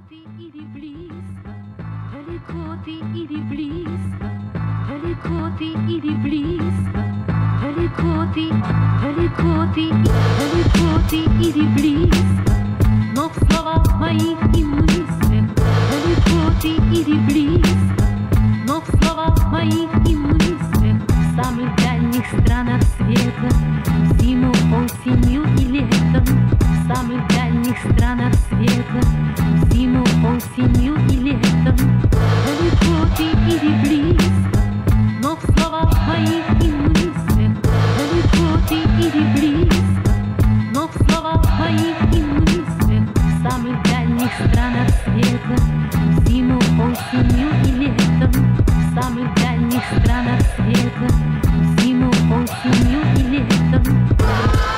ты или близко, далеко ты или близко, далеко ты или близко, далеко ты, далеко ты, далеко ты или близко, но в словах моих и мыслях, далеко ты или близко, но в словах моих и мыслях, в самых дальних странах света, зиму, осенью и летом, в самых дальних странах света, зиму, осенью и летом, далеко ты или близко, но в словах моих и мыслях, далеко ты или близко, но в словах моих и мыслях, в самых дальних странах света, зиму, осенью и летом, в самых дальних странах света, зиму, осенью и летом.